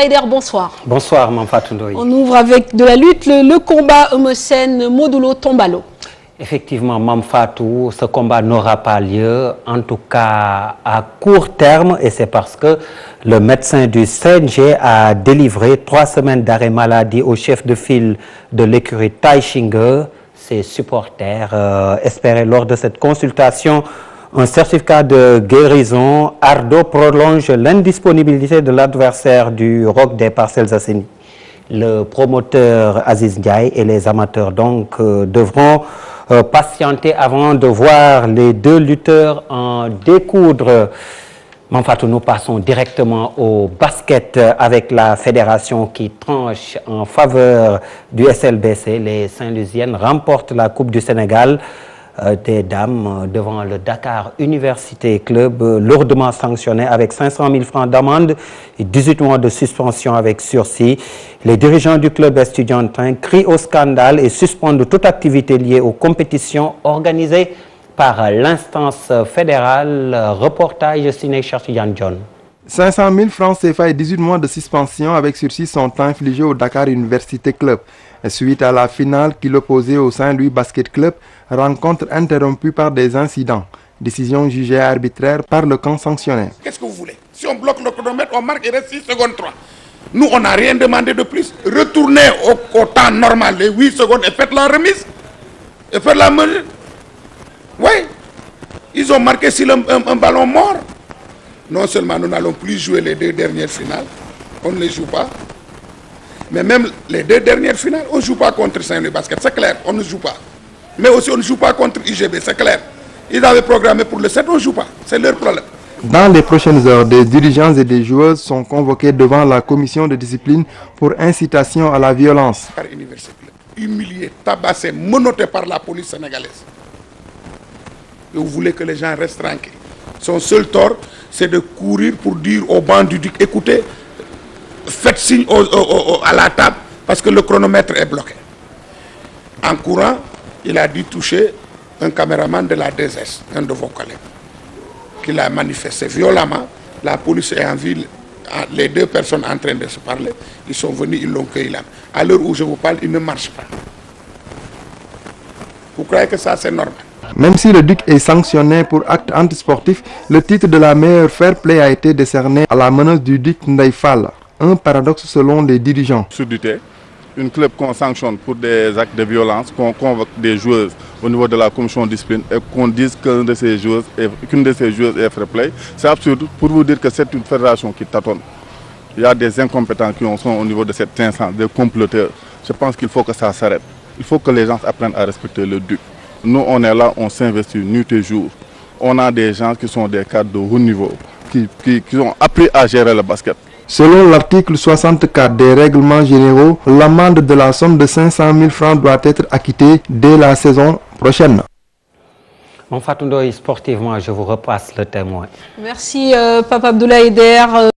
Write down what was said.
Aider, bonsoir. Bonsoir, Mame Fatou Ndoye. On ouvre avec de la lutte, le combat Eumeu Sène, Modou Tombalo. Effectivement, Mame Fatou, ce combat n'aura pas lieu, en tout cas à court terme, et c'est parce que le médecin du CNG a délivré 3 semaines d'arrêt maladie au chef de file de l'écurie Taïchinger. Ses supporters espéraient lors de cette consultation un certificat de guérison. Ardo prolonge l'indisponibilité de l'adversaire du Roc des Parcelles Assainies. Le promoteur Aziz Ndiaye et les amateurs donc devront patienter avant de voir les deux lutteurs en découdre. Mame Fatou, nous passons directement au basket avec la fédération qui tranche en faveur du SLBC. Les Saint-Louisiennes remportent la Coupe du Sénégal des dames devant le Dakar Université Club, lourdement sanctionné avec 500 000 francs d'amende et 18 mois de suspension avec sursis. Les dirigeants du club estudiantin crient au scandale et suspendent toute activité liée aux compétitions organisées par l'instance fédérale. Reportage signé Cheikh John. 500 000 francs CFA et 18 mois de suspension avec sursis sont infligés au Dakar Université Club. Suite à la finale qui l'opposait au Saint-Louis Basket Club, rencontre interrompue par des incidents. Décision jugée arbitraire par le camp sanctionné. Qu'est-ce que vous voulez? Si on bloque le chronomètre, on marque, il reste 6 secondes 3. Nous, on n'a rien demandé de plus. Retournez au temps normal, les 8 secondes, et faites la remise. Et faites la mesure. Oui. Ils ont marqué sur un ballon mort. Non seulement nous n'allons plus jouer les 2 dernières finales, on ne les joue pas. Mais même les 2 dernières finales, on ne joue pas contre Saint-Louis Basket, c'est clair, on ne joue pas. Mais aussi on ne joue pas contre IGB, c'est clair. Ils avaient programmé pour le 7, on ne joue pas, c'est leur problème. Dans les prochaines heures, des dirigeants et des joueuses sont convoqués devant la commission de discipline pour incitation à la violence. Par université, humilié, tabassé, menotté par la police sénégalaise. Et vous voulez que les gens restent tranquilles. Son seul tort, c'est de courir pour dire au banc du duc, écoutez, faites signe à la table parce que le chronomètre est bloqué. En courant, il a dû toucher un caméraman de la 2S, un de vos collègues, qui l'a manifesté violemment. La police est en ville, les 2 personnes en train de se parler, ils sont venus, ils l'ont cueilli là. À l'heure où je vous parle, il ne marche pas. Vous croyez que ça c'est normal? Même si le Duc est sanctionné pour acte antisportif, le titre de la meilleure fair play a été décerné à la meneuse du Duc Ndeye Fall. Un paradoxe selon les dirigeants. Surdité, une club qu'on sanctionne pour des actes de violence, qu'on convoque des joueuses au niveau de la commission de discipline et qu'on dise qu'une de ces joueuses est fair play, c'est absurde pour vous dire que c'est une fédération qui tâtonne. Il y a des incompétents qui sont au niveau de cette instance, des comploteurs. Je pense qu'il faut que ça s'arrête. Il faut que les gens apprennent à respecter le Duc. Nous, on est là, on s'investit nuit et jour. On a des gens qui sont des cadres de haut niveau, qui ont appris à gérer le basket. Selon l'article 64 des règlements généraux, l'amende de la somme de 500 000 francs doit être acquittée dès la saison prochaine. Mame Fatou Ndoye, sportivement, je vous repasse le témoin. Merci, Papa Abdoulaye Aider.